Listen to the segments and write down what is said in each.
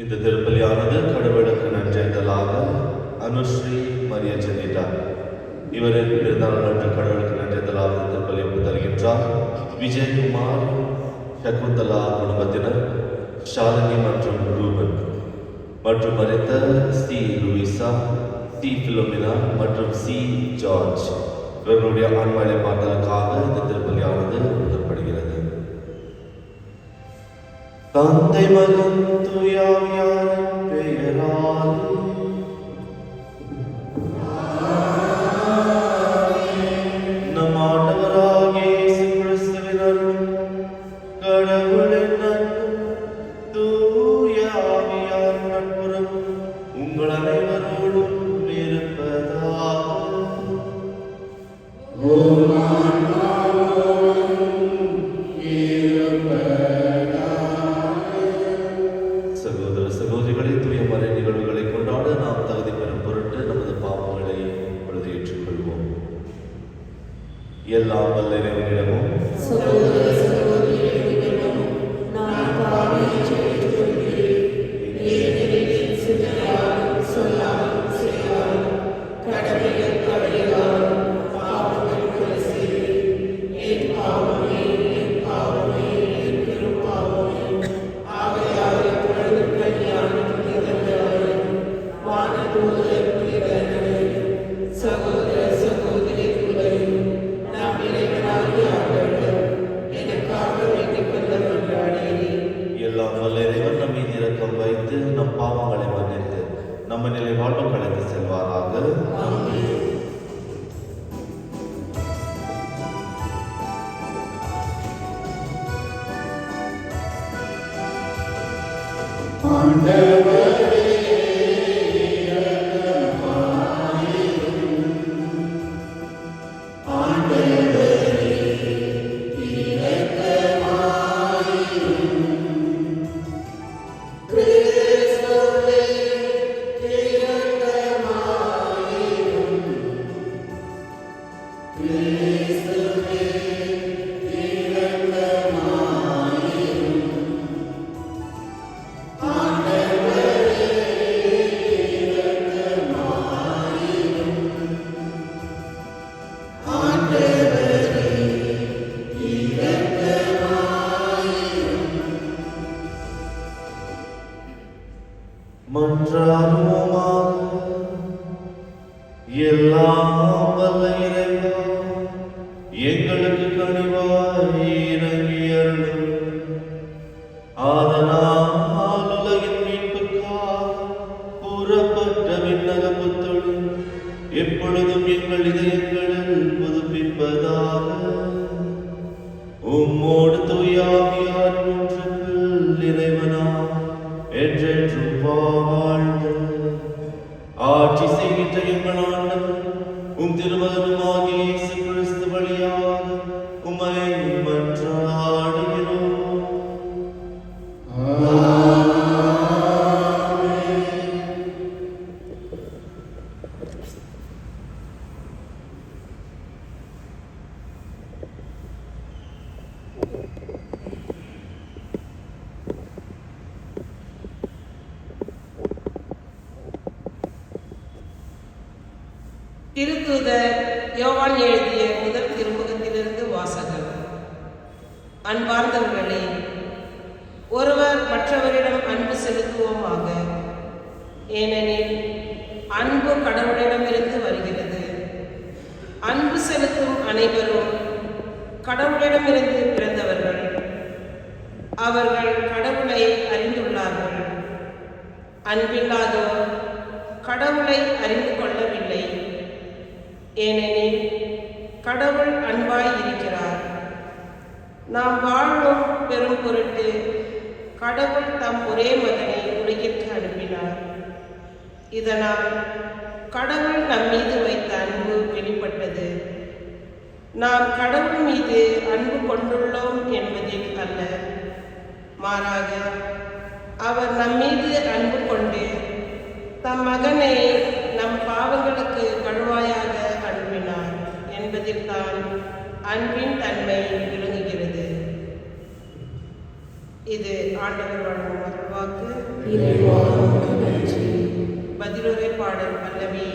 இந்த திருப்பலியானது கடவுளுக்கு நன்றேந்தலாக அனுஸ்ரீ மரிய ஜெனிடா இவரின் பிறந்தநாள் அன்று கடவுளுக்கு நன்றேந்தலாக திருப்பலி தருகின்றார். விஜயகுமார், சகுந்தலா குடும்பத்தினர், ஷாலினி மற்றும் ரூபன் மற்றும் மறைந்த சி லூயிசா, சி பிலோமினா மற்றும் சி ஜார்ஜ் இவர்களுடைய ஆன்மாவை பார்த்ததற்காக இந்த திருப்பலியானது உதவப்படுகிறது. தந்தை மகன் தூயாவியாரின் பெயரால் நம் ஆண்டவராகிய இயேசு கிறிஸ்துவின் அருளும் கடவுளின் அன்பும் தூய ஆவியாரின் நட்புறவும் உங்கள் அனைவரோடும் இருப்பதாக. சகோதர சகோதரிகளை தூய மறை நிகழ்வுகளை கொண்டாட நாம் தகுதி பெறும் பொருட்டு நமது பாவங்களை பொழுது ஏற்றுக்கொள்வோம். எல்லாம் வல்ல இறைவனிடமும் எல்லாம் வல்ல இறைவன் நம் மீது இரக்கம் வைத்து நம் பாவங்களை மன்னித்து நம்ம நிலை வாழ்வு கலைத்து செல்வாராக. மன்றாடுவோமாக. எல்லாம் வல்ல இறைவா, எங்களுக்கு கனிவாய் இறங்கி அருளும். ஆதலால் உலகின் மீட்புக்காக கூறப்பட்ட விண்ணக புத்தொழில் எப்பொழுதும் எங்கள் இதயங்களில் புதுப்பிப்பதாக. உம்மோடு தூயாவியார் ஒன்றுக்குள் இறைவனா என்றென்றும் வாழ்ந்து ஆட்சி செய்கின்ற எங்கள் ஆண்டவர் உம் திருமகனுமாகிய இயேசு கிறிஸ்து வழியாக உம்மை மன்றாடுகிறோம். திருத்தூதர் யோவான் எழுதிய முதல் திருமுகத்திலிருந்து வாசகம். அன்பார்ந்தவர்களே, ஒருவர் மற்றவரிடம் அன்பு செலுத்துவோமாக. ஏனெனில் அன்பு கடவுளிடமிருந்து வருகிறது. அன்பு செலுத்தும் அனைவரும் கடவுளிடமிருந்து பிறந்தவர்கள். அவர்கள் கடவுளை அறிந்துள்ளார்கள். அன்பில்லாதோர் கடவுளை அறிந்து கொள்ளவில்லை. ஏனெனில் கடவுள் அன்பாய் இருக்கிறார். நாம் வாழும் பெரும் பொருட்டு கடவுள் தம் ஒரே மகனை உலகிற்கு அனுப்பினார். இதனால் கடவுள் நம் மீது வைத்த அன்பு வெளிப்பட்டது. நாம் கடவுள் மீது அன்பு கொண்டுள்ளோம் என்பதில் அல்ல, மாறாக அவர் நம் மீது அன்பு கொண்டு தம் மகனை நம் பாவங்களுக்கு கழுவாயாக அனுப்பினார் என்பதில் தான் அன்பின் தன்மை விளங்குகிறது. இது ஆண்டவர் வழங்கும் அருள்வாக்கு. இறைவா உமக்கு நன்றி. பதிலுரை பாடல் பல்லவி.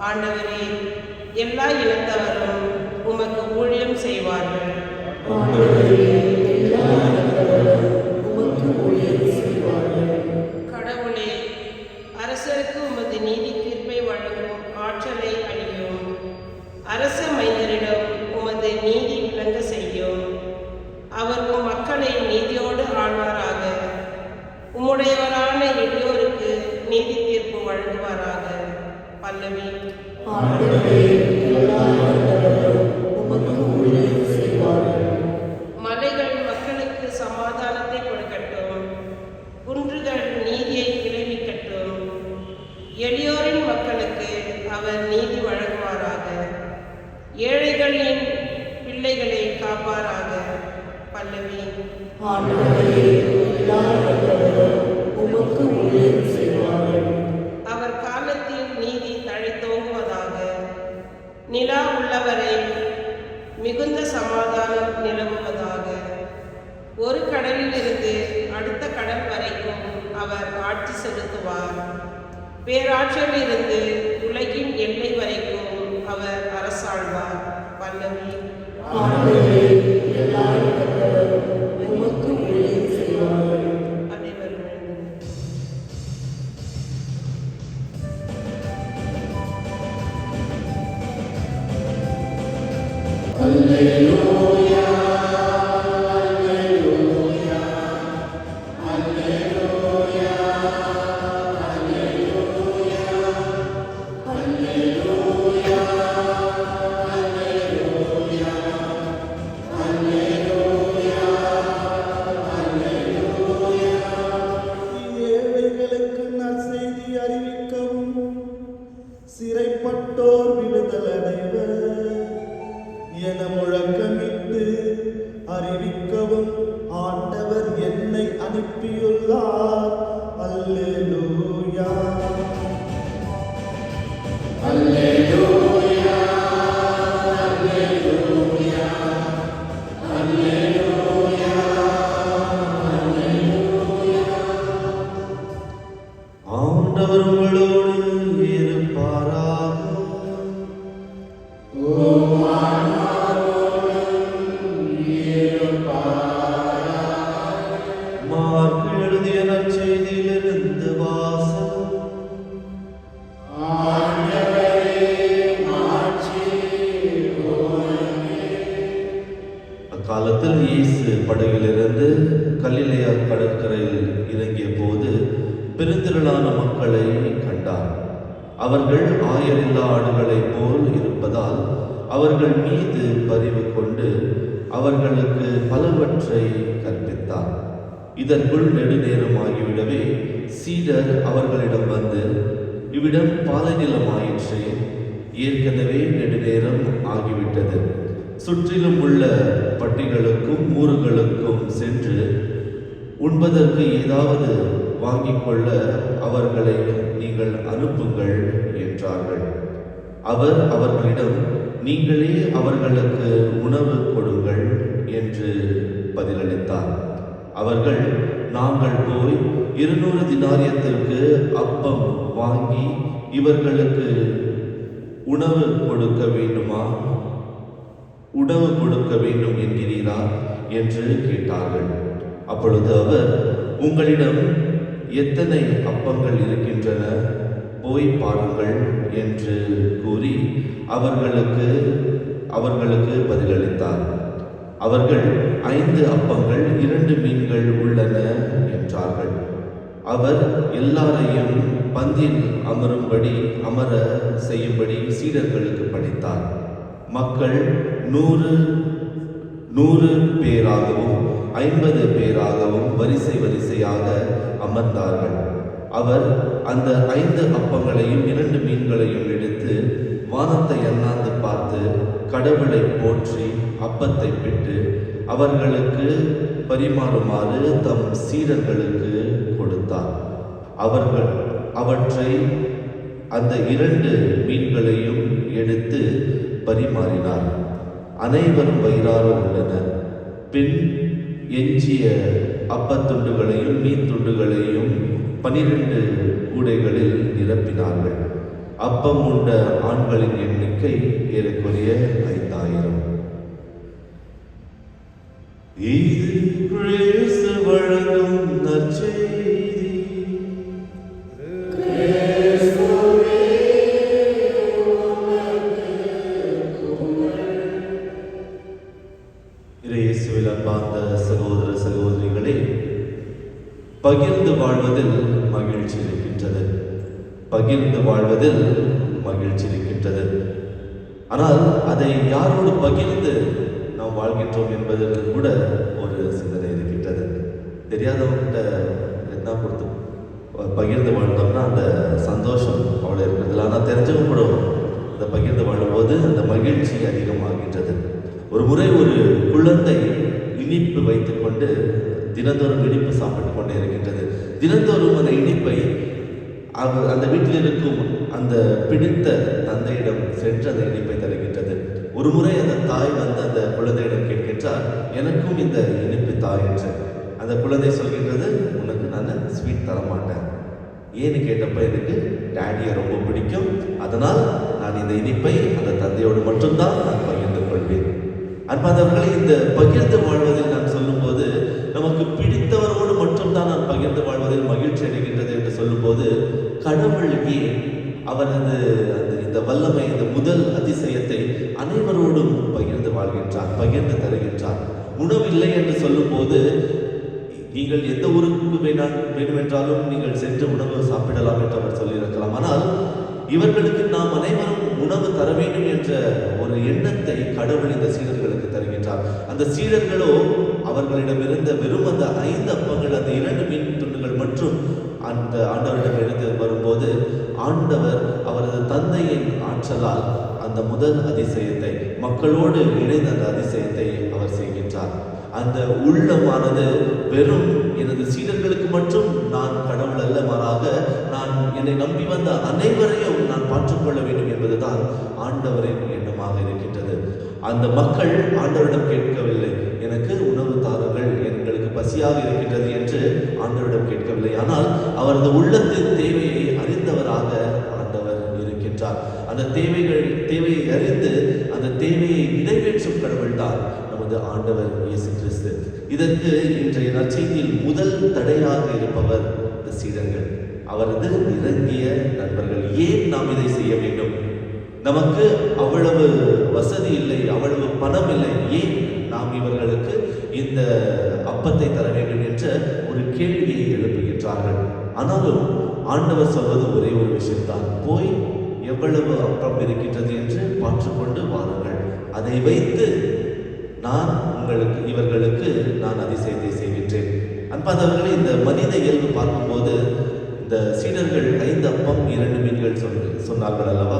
ஆண்டவரே, எல்லா இனத்தவரும் உமக்கு ஊழியம் செய்வார்கள். ஆண்டவரே, எல்லா இனத்தவரும் உமக்கு ஊழியம் செய்வார்கள். கடவுளே, அரசருக்கு உமது நீதி தீர்ப்பை வழங்கும் ஆற்றலை அளியும். அரச மைந்தரிடம் உமது நீதி விளங்க செய்யும். அவர் உம் மக்களை நீதியோடு ஆழ்வாராக. உம்முடையவரான எளியோருக்கு நீதி தீர்ப்பு வழங்குவாராக. பல்லவி. ஆண்டவரே, எல்லா இனத்தவரும் உமக்கு ஊழியம் செய்வார்கள். மலைகள் மக்களுக்கு சமாதானத்தை கொடுக்கட்டும். குன்றுகள் நீதியை விளைவிக்கட்டும். எளியோரின் மக்களுக்கு அவர் நீதி வழங்குவாராக. ஏழைகளின் பிள்ளைகளை காப்பாராக. பல்லவி. ஆண்டவரே, எல்லா இனத்தவரும் உமக்கு ஊழியம் செய்வார்கள். அவர் காலத்தில் நீதி தழைத்தோங்குவதாக. நிலா உள்ளவரை மிகுந்த சமாதானம் நிலவுவதாக. ஒரு கடலிலிருந்து அடுத்த கடல் வரைக்கும் அவர் ஆட்சி செலுத்துவார். பேராற்றலிருந்து உலகின் எல்லை வரைக்கும் அவர் அரசாழ்வார். பல்லவி. ஆண்டவரே, எல்லா இனத்தவரும் உமக்கு ஊழியம் செய்வார்கள். அனைவரும் எழுந்து. அல்லேலூயா, ஏழைகளுக்கு நற்செய்தி அறிவிக்கவும், சிறைப்பட்டோர் விடுதலடைவர் என முழக்கமிட்டு அறிவிக்கவும் ஆண்டவர் என்னை அனுப்பியுள்ளார். அல்லேலூயா. அல்லேலூயா, அல்லேலூயா, அல்லேலூயா, அல்லேலூயா. ஆண்டவர் உங்களோடு இருப்பாராக. மார்க்கு எழுதிய நற்செய்தியிலிருந்து வாசகம். அக்காலத்தில் இயேசு படகிலிருந்து கலிலேயா கடற்கரையில் இறங்கிய போது பெருந்திரளான மக்களை கண்டார். அவர்கள் ஆயரில்லா ஆடுகளைப் போல் இருப்பதால் அவர்கள் மீது பரிவு கொண்டு அவர்களுக்கு பலவற்றை கற்பித்தார். இதற்குள் நெடுநேரமாகிவிடவே சீடர் அவர்களிடம் வந்து, இவ்விடம் பாலைநிலமாயிற்று, ஏற்கனவே நெடுநேரம் ஆகிவிட்டது. சுற்றிலும் உள்ள பட்டிகளுக்கும் ஊர்களுக்கும் சென்று உண்பதற்கு ஏதாவது வாங்கிக் கொள்ள அவர்களை நீங்கள் அனுப்புங்கள் என்றார்கள். அவர் அவர்களிடம், நீங்களே அவர்களுக்கு உணவு கொடுங்கள் என்று பதிலளித்தார். அவர்கள், நாங்கள் போய் 200 தினாரியத்திற்கு அப்பம் வாங்கி இவர்களுக்கு உணவு கொடுக்க வேண்டும் என்கிறீரா என்று கேட்டார்கள். அப்பொழுது அவர், உங்களிடம் எத்தனை அப்பங்கள் இருக்கின்றன, போய் பாருங்கள் என்று கூறி அவர்களுக்கு பதிலளித்தார். அவர்கள், 5 அப்பங்கள் 2 மீன்கள் உள்ளன என்றார்கள். அவர் எல்லாரையும் பந்தியில் அமர செய்யும்படி சீடர்களுக்கு பணித்தார். மக்கள் 100 பேராகவும் 50 பேராகவும் வரிசையாக அமர்ந்தார்கள். அவர் அந்த 5 அப்பங்களையும் 2 மீன்களையும் எடுத்து வானத்தை அண்ணாந்து பார்த்து கடவுளை போற்றி அப்பத்தை பிட்டு அவர்களுக்கு பரிமாறுமாறு தம் சீடர்களுக்கு கொடுத்தார். அவர்கள் அவற்றை அந்த 2 மீன்களையும் எடுத்து பரிமாறினார். அனைவரும் வயிறார உள்ளனர். பின் எஞ்சிய அப்பத்துண்டுகளையும் மீன் துண்டுகளையும் 12 கூடைகளில் நிரப்பினார்கள். அப்பம் உண்ட ஆண்களின் எண்ணிக்கை ஏறக்குறைய 5000. இது கிறிஸ்து வழங்கும் நற்செய்தி. இயேசுவில் அன்பார்ந்த சகோதர சகோதரிகளே, பகிர்ந்து வாழ்வதில் மகிழ்ச்சி இருக்கின்றது. பகிர்ந்து வாழ்வதில் மகிழ்ச்சி இருக்கின்றது. ஆனால் அதை யாரோடு பகிர்ந்து நாம் வாழ்கின்றோம் என்பதற்கு கூட ஒரு சிந்தனை இருக்கின்றது. தெரியாதவங்கிட்ட என்ன கொடுத்து பகிர்ந்து வாழ்ந்தோம்னா அந்த சந்தோஷம் அவ்வளோ இருக்கிறது. ஆனால் தெரிஞ்சவங்க கூட அந்த பகிர்ந்து வாழும்போது அந்த மகிழ்ச்சி அதிகமாகின்றது. ஒரு முறை ஒரு குழந்தை இனிப்பு வைத்துக்கொண்டு தினந்தோறும் இனிப்பு சாப்பிட்டு கொண்டே இருக்கின்றது. தினந்தோறும் அந்த இனிப்பை அந்த வீட்டில் இருக்கும் அந்த பிடித்த தந்தையிடம் சென்று அந்த இனிப்பை தருகின்றது. ஒரு முறை அந்த தாய் வந்து அந்த குழந்தையிடம் கேட்கின்றார், எனக்கும் இந்த இனிப்பு தாய் என்று. அந்த குழந்தை சொல்கின்றது, உனக்கு நான் ஸ்வீட் தரமாட்டேன். ஏன்னு கேட்டப்ப, எனக்கு டேடியை ரொம்ப பிடிக்கும், அதனால் நான் இந்த இனிப்பை அந்த தந்தையோடு மட்டும்தான் நான் பகிர்ந்து கொள்வேன். அன்பாதவர்களை, இந்த பகிர்ந்து வாழ்வதில் நான் சொல்லும்போது நமக்கு பிடித்தவரோடு மட்டும்தான் நான் பகிர்ந்து வாழ்வதில் மகிழ்ச்சி அடைகின்றது என்று சொல்லும்போது, கடவுள் ஏன் அவரது இந்த வல்லமை, இந்த முதல் அதிசயத்தை அனைவரோடும் பகிர்ந்து வாழ்கின்றார், பகிர்ந்து தருகின்றார். உணவில்லை என்று சொல்லும்போது, நீங்கள் எந்த ஊருக்கு வேண்டுமென்றாலும் நீங்கள் சென்று உணவு சாப்பிடலாம் என்று அவர் சொல்லியிருக்கலாம். ஆனால் இவர்களுக்கு நாம் அனைவரும் உணவு தர வேண்டும் என்ற ஒரு எண்ணத்தை கடவுள் இந்த சீடர்களுக்கு தருகின்றார். அந்த சீடர்களோ அவர்களிடமிருந்த வெறும் அந்த 5 அப்பங்கள், அந்த 2 மீன் துண்டுகள் மற்றும் அந்த ஆண்டவரிடம் எடுத்து வரும்போது, ஆண்டவர் அவரது தந்தையின் ஆற்றலால் அந்த முதல் அதிசயத்தை, மக்களோடு இணைந்த அந்த அதிசயத்தை அவர் செய்கின்றார். அந்த உள்ளமானது வெறும் எனது சீடர்களுக்கு மட்டும் நான் கடவுள் அல்ல, மாறாக நான் என்னை நம்பி வந்த அனைவரையும் நான் பாற்றுக்கொள்ள வேண்டும் என்பதுதான் ஆண்டவரின் எண்ணமாக இருக்கின்றது. அந்த மக்கள் ஆண்டவரிடம் கேட்கவில்லை, எனக்கு உணவு தாருங்கள், எங்களுக்கு பசியாக இருக்கின்றது என்று ஆண்டவரிடம் கேட்கவில்லை. ஆனால் அவரது உள்ளத்தின் தேவையை அறிந்தவராக ஆண்டவர் இருக்கின்றார். அந்த தேவையை அறிந்து அந்த தேவையை நிறைவேற்றும் கடவுள் தான் நமது ஆண்டவர் இயேசு கிறிஸ்து. இதற்கு இன்றைய நற்செய்தியில் முதல் தடையாக இருப்பவர் இந்த சீடர்கள், அவரது இறங்கிய நண்பர்கள். ஏன் நாம் இதை செய்ய வேண்டும்? நமக்கு அவ்வளவு வசதி இல்லை, அவ்வளவு பணம் இல்லை, ஏன் நாம் இவர்களுக்கு இந்த அப்பத்தை தர வேண்டும் என்ற ஒரு கேள்வியை எழுப்புகின்றார்கள். ஆனாலும் ஆண்டவர் சொல்வது ஒரே ஒரு விஷயம்தான், போய் எவ்வளவு அப்பம் இருக்கின்றது என்று பார்த்துக்கொண்டு வாருங்கள், அதை வைத்து நான் இவர்களுக்கு நான் அதிசயத்தை செய்கின்றேன். அன்பாதவர்களை, இந்த மனித இயல்பு பார்க்கும்போது இந்த சீடர்கள் 5 அப்பம் 2 மீன்கள் சொன்னார்கள் அல்லவா?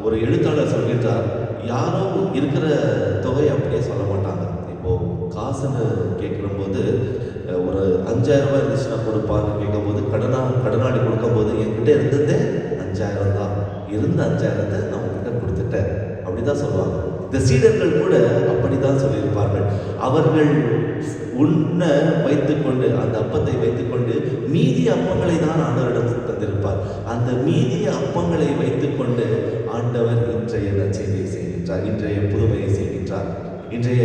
ஒரு எழுத்தாளர் சொல்கின்றார், யாரோ இருக்கிற தொகையை அப்படியே சொல்ல மாட்டாங்க. இப்போ காசுன்னு கேட்கும்போது ஒரு 5000 ரூபாய் இருந்துச்சுன்னா கொடுப்பான்னு கேட்கும்போது, கடனாளி கொடுக்கும்போது என்கிட்ட இருந்ததே 5000 தான், இருந்த 5000 நான் உங்ககிட்ட கொடுத்துட்டேன், அப்படிதான் சொல்லுவாங்க. இந்த சீடர்கள் கூட அப்படித்தான் சொல்லியிருப்பார்கள். அவர்கள் உண்ண வைத்துக்கொண்டு, அந்த அப்பத்தை வைத்துக்கொண்டு மீதி அப்பங்களை தான் ஆண்டவரிடம் தந்திருப்பார். அந்த மீதிய அப்பங்களை வைத்துக்கொண்டு ஆண்டவர் இன்றைய நற்செய்தியை செய்கின்றார், இன்றைய புதுமையை செய்கின்றார். இன்றைய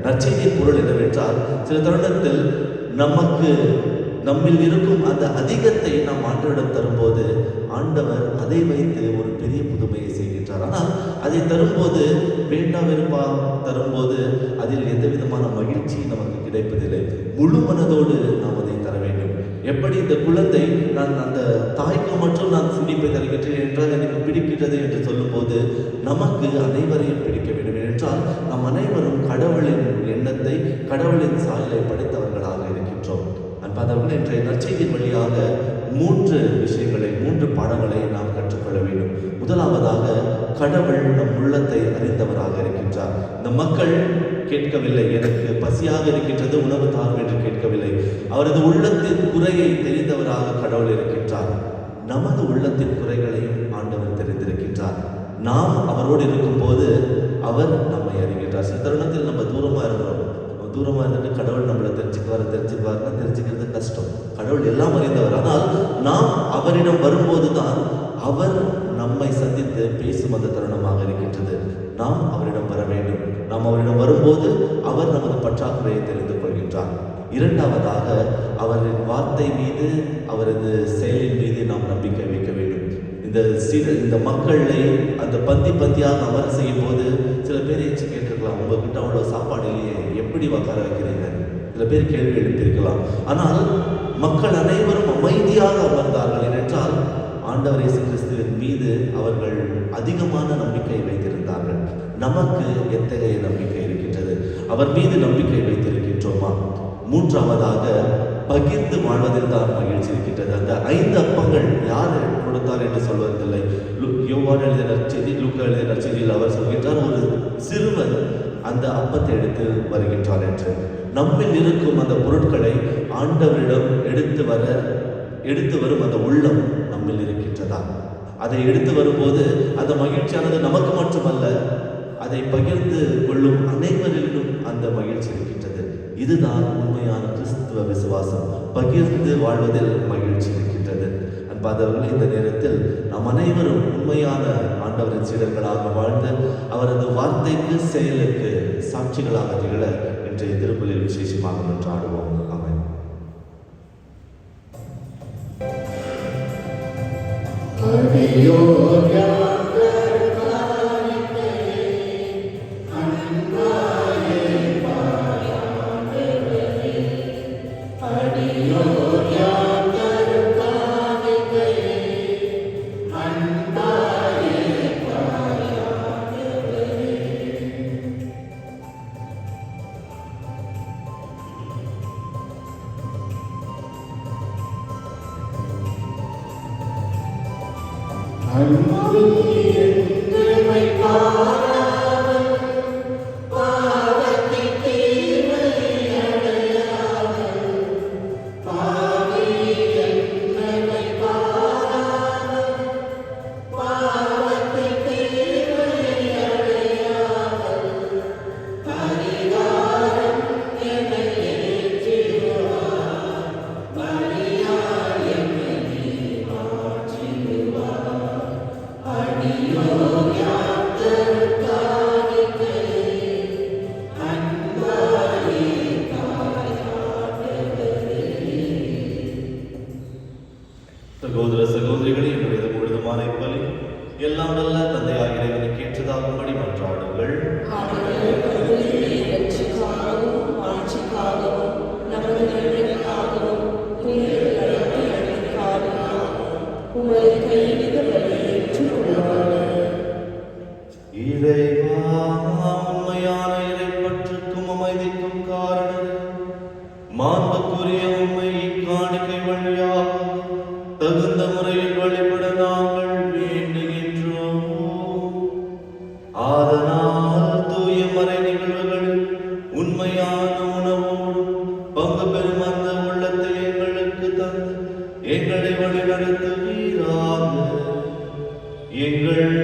நற்செய்தியின் பொருள் என்னவென்றால், சில தருணத்தில் நம்மில் இருக்கும் அந்த அதிகத்தை நாம் ஆண்டவரிடம் தரும்போது ஆண்டவர் அதை வைத்து ஒரு பெரிய புதுமையை செய்கின்றார். ஆனால் அதை தரும்போது வேண்டாம் வெறுப்பா தரும்போது அதில் எந்த விதமான மகிழ்ச்சி நமக்கு கிடைப்பதில்லை. முழு மனதோடு நாம் அதை தர வேண்டும். எப்படி இந்த குழந்தை, நான் அந்த தாய்க்கு மட்டும் நான் சிரிப்பை தருகின்றேன் என்றால் எனக்கு பிடிக்கின்றது என்று சொல்லும்போது, நமக்கு அனைவரையும் பிடிக்க வேண்டும் என்றால் நம் அனைவரும் கடவுளின் எண்ணத்தை, கடவுளின் சாயலை படைத்தவர்களாக இருக்கின்றோம். அன்பாதவர்கள், இன்றைய நற்செய்தியின் வழியாக 3 விஷயங்களை, 3 பாடங்களை நாம் கற்றுக்கொள்ள வேண்டும். முதலாவதாக, கடவுள் நம் உள்ளத்தை அறிந்தவராக இருக்கின்றார். இந்த மக்கள் கேட்கவில்லை, எனக்கு பசியாக இருக்கின்றது உணவு தாரும் என்று கேட்கவில்லை. அவரது உள்ளத்தின் குறையை தெரிந்தவராக கடவுள் இருக்கின்றார். நமது உள்ளத்தின் குறைகளையும் ஆண்டவர் தெரிந்திருக்கின்றார். நாம் அவரோடு இருக்கும்போது அவர் நம்மை அறிகின்றார். சில தருணத்தில் நம்ம தூரமாக இருக்கிறோம், தூரமாக இருந்துட்டு கடவுள் நம்மளை தெரிஞ்சுக்குவாருன்னா தெரிஞ்சுக்கிறது கஷ்டம். கடவுள் எல்லாம் அறிந்தவர். ஆனால் நாம் அவரிடம் வரும்போது தான் அவர் நம்மை சந்தித்து பேசும் அந்த தருணமாக இருக்கின்றது. நாம் அவரிடம் வர வேண்டும். நாம் அவரிடம் வரும்போது அவர் நமது பற்றாக்குறையை தெரிந்து கொள்கின்றார். இரண்டாவதாக, அவரின் வார்த்தை மீது, அவரது செயலின் மீது நாம் நம்பிக்கை வைக்க வேண்டும். இந்த மக்களை அந்த பந்தியாக அமர செய்யும் போது சில பேர் ஏச்சு கேட்டிருக்கலாம், உங்ககிட்ட அவ்வளோ சாப்பாடு இல்லையே, எப்படி உட்கார வைக்கிறீங்க? சில பேர் கேள்வி எழுப்பியிருக்கலாம். ஆனால் மக்கள் அனைவரும் அமைதியாக அமர்ந்தார்கள். ஏனென்றால் ஆண்டவர் இயேசு கிறிஸ்துவின் மீது அவர்கள் அதிகமான நம்பிக்கை வைத்திருந்தார்கள். நமக்கு எத்தகைய நம்பிக்கை இருக்கின்றது? அவர் மீது நம்பிக்கை வைத்திருக்கின்றோமா? மூன்றாவதாக, பகிர்ந்து வாழ்வதில் தான் மகிழ்ச்சி இருக்கின்றது. அந்த 5 அப்பங்கள் யார் கொடுத்தார் என்று சொல்வதில்லை. யோவான் எழுதிய நற்செய்தி, லூக்கா எழுதிய நற்செய்தியில் அவர் சொல்கின்றார், ஒரு சிறுவன் அந்த அப்பத்தை எடுத்து வருகின்றார் என்று. நம்மில் இருக்கும் அந்த பொருட்களை ஆண்டவரிடம் எடுத்து வரும் அந்த உள்ளம் நம்மில் இருக்கின்றதா? அதை எடுத்து வரும்போது அந்த மகிழ்ச்சியானது நமக்கு மட்டுமல்ல, அதை பகிர்ந்து கொள்ளும் அனைவரிலும் அந்த மகிழ்ச்சி இருக்கின்றது. இதுதான் உண்மையான கிறிஸ்துவ விசுவாசம். பகிர்ந்து வாழ்வதில் மகிழ்ச்சி இருக்கின்றது. அன்பாதவர்களே, இந்த நேரத்தில் நாம் அனைவரும் உண்மையான ஆண்டவரின் சீடர்களாக வாழ்ந்து அவரது வார்த்தைக்கு, செயலுக்கு சாட்சிகளாக திகழ இன்றைய திருப்பலியில் விசேஷமாக நின்றாடுவோம். ஆமென். சகோதர சகோதரிகளே, என்னுடைய முழுதுமான இப்பலி எல்லாம் வல்ல தந்தையாகிய இறைவனுக்கு ஏற்றதாகும்படி மன்றாடுங்கள். இறைவா, உண்மையான இறைப்பற்றுக்கும் அமைதிக்கும் காரணம் மாண்புக்குரிய உம்மை இக்காணிக்கை வழியாக தகுந்த முறையில் வழிபட நாங்கள் வேண்டுகின்றோம். அதனால் தூய மறை நிகழ்வுகளில் உண்மையான உணவோடு பங்கு பெறும் அந்த உள்ளத்தை எங்களுக்கு தந்து எங்களை வழிநடத்துவீராக. எங்கள்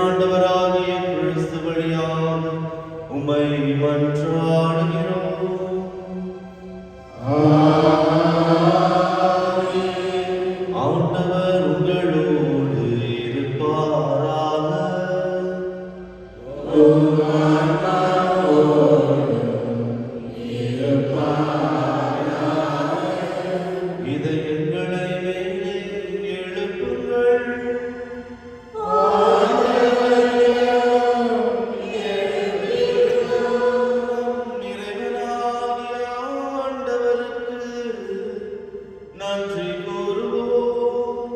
ஆண்டவராகிய கிறிஸ்து வழியாக உம்மை மன்றாடுகிறோம். ஆண்டவர் உங்களோடு இருப்பாராக. இதயங்களை மேலே எழுப்புங்கள். இறைவனாகிய ஆண்டவருக்கு நன்றி கூறுவோம்.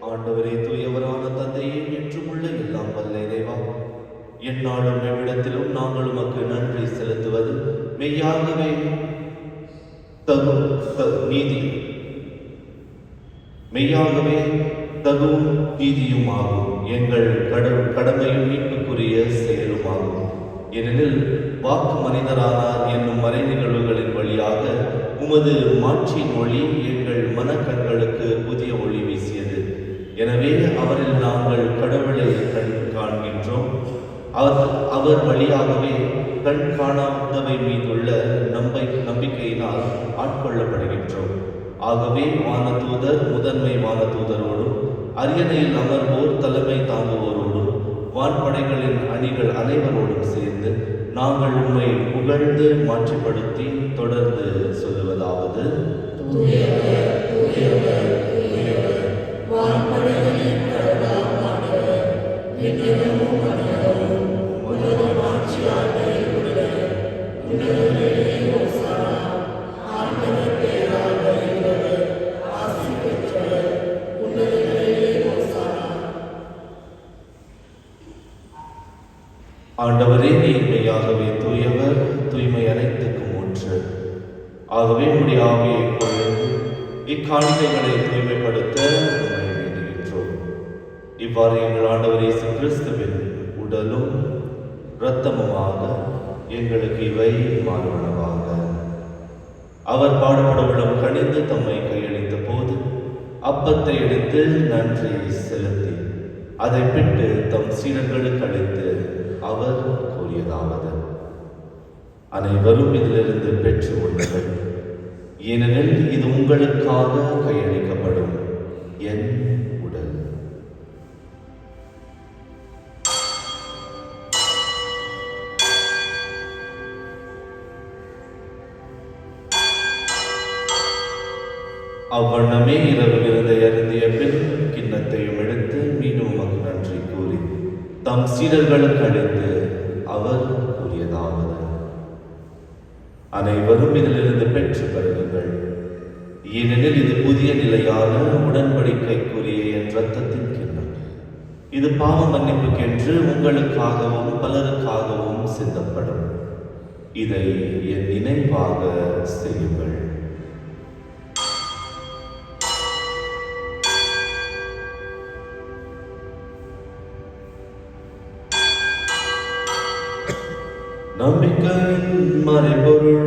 ஆண்டவரே, தூயவரான தந்தையே, என்றுமுள்ள எல்லாம் வல்ல இறைவா, எந்நாளும் எவ்விடத்திலும் நாங்கள் உமக்கு நன்றி செலுத்துவது மெய்யாகவே மெய்யாகவே தகுவும் நீதியுமாகும். எங்கள் கடமையும் மீட்புக்குரிய செயலுமாகும். ஏனெனில் வாக்கு மனிதரானார் என்னும் மறை நிகழ்வுகளின் வழியாக உமது மாட்சியின் ஒளி எங்கள் மனக்கண்களுக்கு புதிய ஒளி வீசியது. எனவே எனவே அவரில் நாங்கள் கடவுளை காண்கின்றோம். அவர் வழியாகவே கண் காணாதவை மீதுள்ள நம்பிக்கையினால் ஆட்கொள்ளப்படுகின்றோம். ஆகவே வானதூதர், முதன்மை வானதூதரோடும் அரியணையில் அமர்வோர், தலைமை தாங்குவோரோடும் வான்படைகளின் அணிகள் அனைவரோடும் சேர்ந்து நாங்கள் உம்மை புகழ்ந்து மாற்றிப்படுத்தி தொடர்ந்து சொல்லுவதாவது: தூயவர், தூயவர், தூயவர், வான்படைகளின் கடவுளானவர், விண்ணிலும் மண்ணிலும் உமது மாட்சியால் நிறைந்துள்ளது. உன்னதங்களிலே ஓசானா. ஆண்டவர் பெயரால் வருகிறவர் ஆசி பெற்றவர். உன்னதங்களிலே ஓசானா. ஆண்டவரே, நீர் மெய்யாகவே தூயவர், தூய்மை அனைத்துக்கும் ஊற்று. ஆகவே உம்முடைய ஆவியை பொழிந்து இக்காணிக்கைகளை தூய்மைப்படுத்த உம்மை வேண்டுகின்றோம். இவ்வாறு எங்கள் ஆண்டவர் இயேசு கிறிஸ்துவின் உடலும் இரத்தமுமாக எங்களுக்கு இவை மாறுவனவாக. அவர் பாடுபடவுடன் கணிந்து தம்மை கையளித்த போது அப்பத்தை எடுத்து நன்றி செலுத்தி அதை பிட்டு தம் சீடர்களுக்கு அளித்து அவர் கூறியதாவது: அனைவரும் இதிலிருந்து பெற்று கொள்ளுங்கள், ஏனெனில் இது உங்களுக்காக கையளிக்கப்படும் என் உடல். அவ்வண்ணமே இரவு விருந்தை அருந்திய பின் கிண்ணத்தையும் எடுத்து மீண்டும் உமக்கு நன்றி கூறி தம் சீடர்களுக்கு அளித்து அவர் கூறியதாவது: அனைவரும் இதிலிருந்து பெற்று பருகுங்கள், ஏனெனில் இது புதிய நிலையான உடன்படிக்கைக்குரிய என் இரத்தத்தின் கிண்ணம். இது பாவ மன்னிப்புக்கென்று உங்களுக்காகவும் பலருக்காகவும் சிந்தப்படும். இதை என் நினைவாக செய்யுங்கள். நம்பிக்கையின் மறைபொருள்.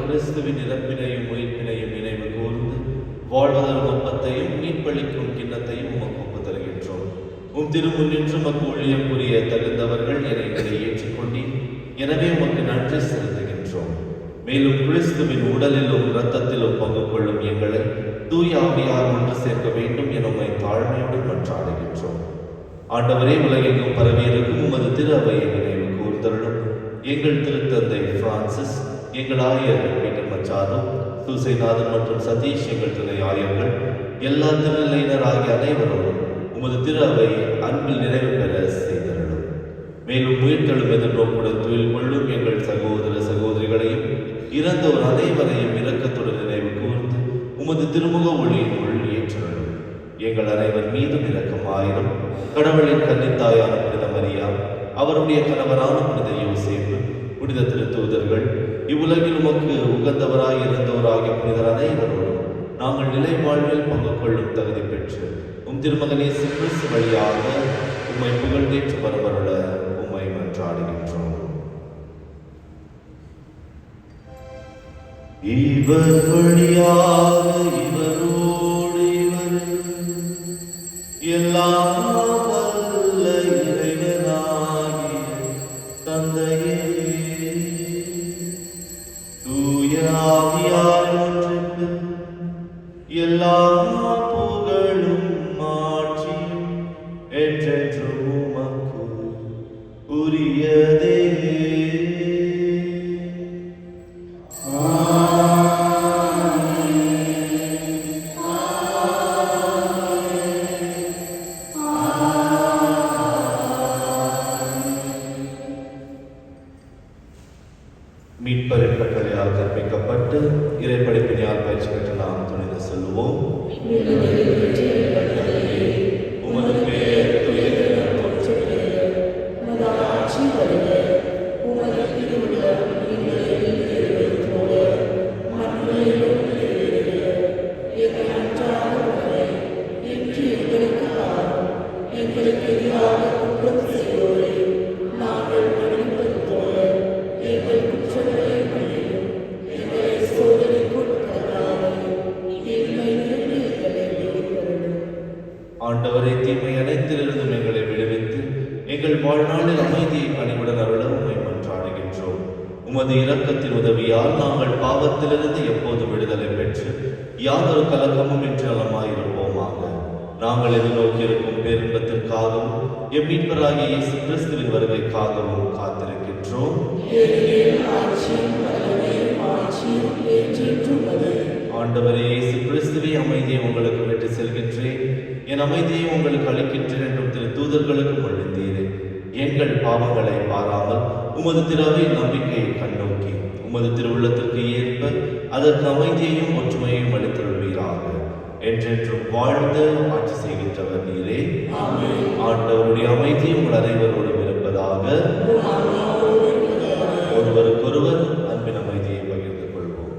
கிறிஸ்துவின் இறப்பினையும் உயிர்ப்பினையும் நினைவு கூர்ந்து வாழ்வதன் ஒப்பத்தையும் மீட்பளிக்கும் கிண்ணத்தையும் உமக்கு ஒப்பு தருகின்றோம். உம் திருமுன்னின்று உமக்கு ஊழியம் புரிய தகுந்தவர்கள் என எங்களை ஏற்றுக்கொண்டீர். எனவே உமக்கு நன்றி செலுத்துகின்றோம். மேலும் கிறிஸ்துவின் உடலிலும் இரத்தத்திலும் பங்கு கொள்ளும் எங்களை தூய ஆவியார் ஒன்று சேர்க்க வேண்டும் என உம்மை தாழ்மையுடன் மன்றாடுகின்றோம். ஆண்டவரே, உலகெங்கும் பரவியிருக்கும் உமது திரு அவையை நினைவு கூர்ந்தருளும். எங்கள் திருத்தந்தை பிரான்சிஸ், எங்கள் ஆயர் பீட்டர் மச்சாதோ, சூசைநாதன் மற்றும் சதீஷ், எங்கள் துணை ஆயர்கள், எல்லா திருநிலையினர் ஆகிய அனைவரோடும் உமது திரு அவை அன்பில் நிறைவு பெற செய்தருளும். மேலும் உயிர்த்தெழும் எதிர்நோக்குடன் துயில் கொள்ளும் எங்கள் சகோதர சகோதரிகளையும் இறந்தோர் அனைவரையும் இரக்கத்துடன் நினைவு கூர்ந்து உமது திருமுக ஒளியினுள் ஏற்றருளும். எங்கள் அனைவர் மீதும் இரக்கமாயிரும். கடவுளின் கன்னித்தாயான புனித மரியா, அவருடைய கணவரான புனித யோசேப்பு, புனித திருத்தூதர்கள், இவ்வுலகில் உமக்கு உகந்தவராய் இருந்தவராகிய புனிதர் அனைவரோடும் நாங்கள் நிலை வாழ்வில் பங்கு கொள்ளும் தகுதி பெற்று உம் திருமகன் இயேசு கிறிஸ்து வழியாக உம்மை புகழ்ந்தேற்று வரவருள உம்மை மன்றாடுகின்றோம். இவர் வழியாக இவரோடு இவர் எல்லாம் வல்ல இறைவனாகிய தந்தையே, தூய ஆவியார் ஒன்றுக்கு எல்லா புகழும் மாட்சியும் என்றென்றும் உமக்கு உரியதே. மீட்பரின் கட்டளையால் கற்பிக்கப்பட்டு இறைப்படைப்பினால் பயிற்சி பெற்று நாம் துணிந்து செல்வோம். எங்களுக்கு எதிராக குற்றம் செய்வோரை நாங்கள் மன்னிப்பது போல எங்கள் குற்றங்களை மன்னியும். எங்களை சோதனைக்கு உட்படுத்தாதேயும், தீமையிலிருந்து எங்களை விடுவித்தருளும். ஆண்டவரே, தீமை அனைத்திலிருந்தும் எங்களை விடுவித்து எங்கள் வாழ்நாளில் அமைதியை கனிவுடன் அருள உம்மை மன்றாடுகின்றோம். உமது இரக்கத்தின் உதவியால் நாங்கள் பாவத்திலிருந்து எப்போது விடுதலை பெற்று யாதொரு கலக்கமும் இன்றி நலமாயிருப்போமாக. நாங்கள் எதிர்நோக்கியிருக்கும் பேரின்பத்திற்காகவும் எம் மீட்பராகிய இயேசு கிறிஸ்துவின் வருகைக்காகவும் காத்திருக்கின்றோம். ஏனெனில் ஆட்சியும் வல்லமையும் மாட்சியும் என்றென்றும் உள்ளது. ஆண்டவரே இயேசு கிறிஸ்துவே, அமைதியை உங்களுக்கு விட்டு செல்கின்றேன், என் அமைதியை உங்களுக்கு அளிக்கின்றேன் என்றும் திரு தூதர்களுக்கு மொழிந்தீரே. எங்கள் பாவங்களை பாராமல் உமது திருவை நம்பிக்கையை கண்ணோக்கி உமது திருவுள்ளத்திற்கு ஏற்ப அதற்கு அமைதியையும் ஒற்றுமையையும் அளித்தருள்வீராக. என்றென்றும் வாழ்ந்து ஆட்சி செய்கின்றவர் நீரே. ஆண்டவருடைய அமைதி உங்கள் அனைவரோடும் இருப்பதாக. ஒருவருக்கொருவர் அன்பின் அமைதியை பகிர்ந்து கொள்வோம்.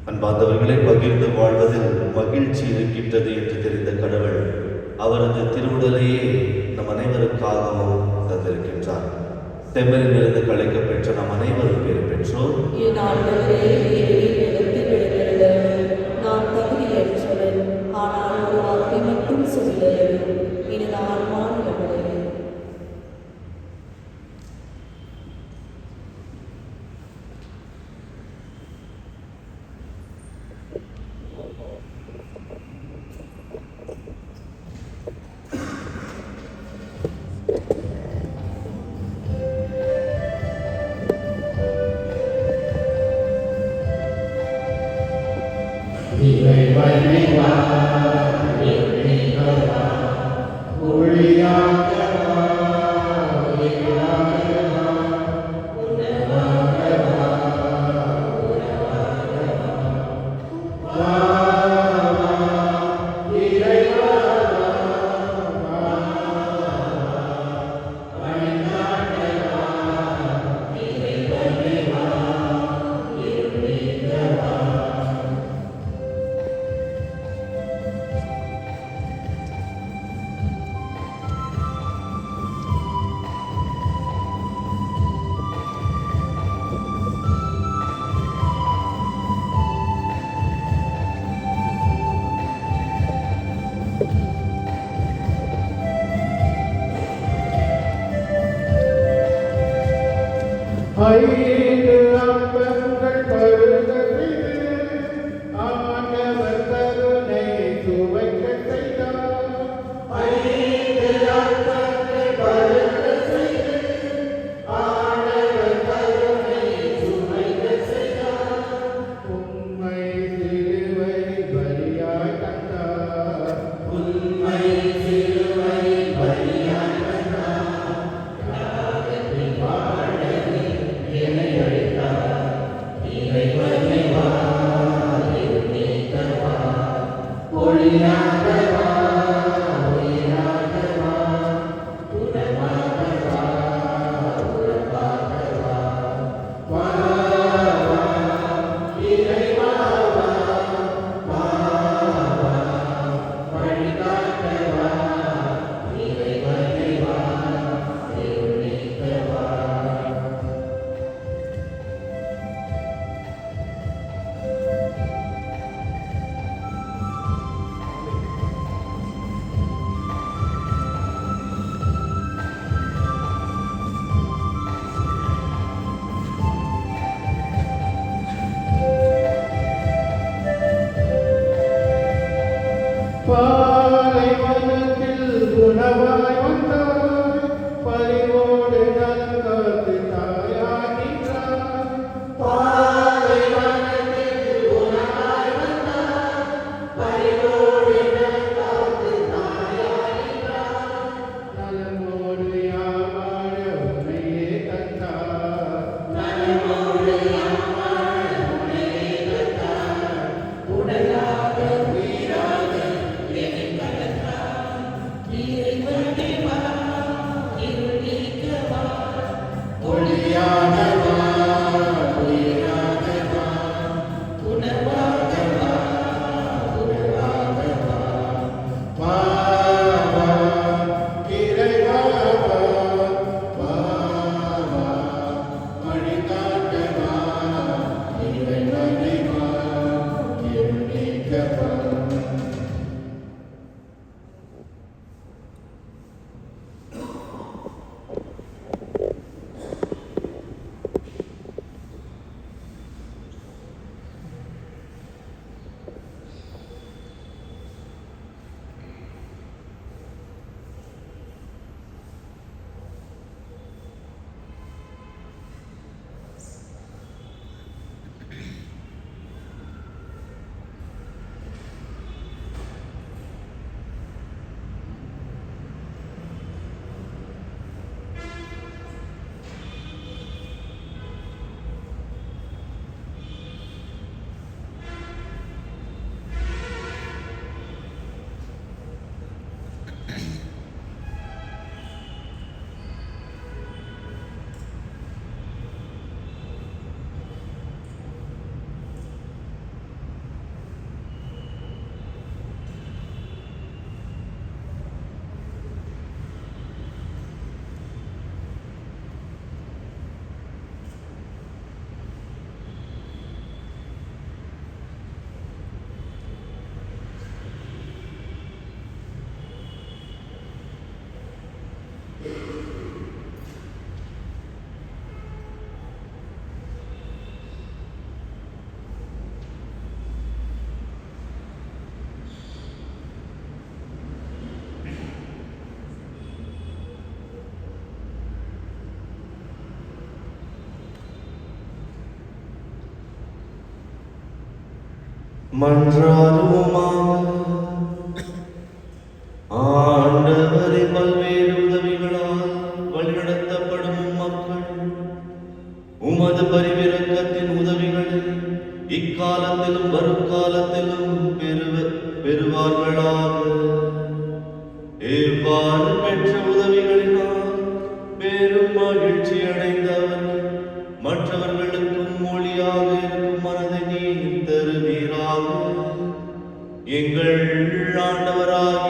அன்பார்ந்தவர்களை, பகிர்ந்து வாழ்வதில் மகிழ்ச்சி இருக்கின்றது என்று தெரிந்த கடவுள் அவரது திருவுடலையே நம் அனைவருக்காகவும் தந்திருக்கின்றார். செம்மறிலிருந்து கலைக்க பெற்ற நம் அனைவரும் பேர் பெற்றோர். நான் தகுதியற்றவன், ஆனால் ஒரு வார்த்தை மட்டும் சொல்லுங்கள், எனது ஆன்மா நிலவடையும். ஐந்து அப்பங்கள் பருகவில் ஆண்டவர் கருணை துவைக்க செய்தார். ஐந்து அப்பங்கள் பருக செய்து ஆண்டவர் கருணை துவைக்க செய்தார். உம்மை சிலுவை பலியாய் தந்தார். உம்மை சிலுவை பலியாய் தந்தார். என்னை மன்றாடுவோமாக. ஆண்டவரை பல்வேறு உதவிகளால் வழிநடத்தப்படும் மக்கள் உமது பரிவிரக்கத்தின் உதவிகளை இக்காலத்திலும் வருங்காலத்திலும் பெறுவார்களாக. இவ்வாறு பெற்ற உதவிகளினால் பெரும் மகிழ்ச்சி அடைந்தவர்கள் மற்றவர்களுக்கும் மொழியாக இருக்கும் மனதை நீர் தருவீராக. எங்கள் ஆண்டவராகிய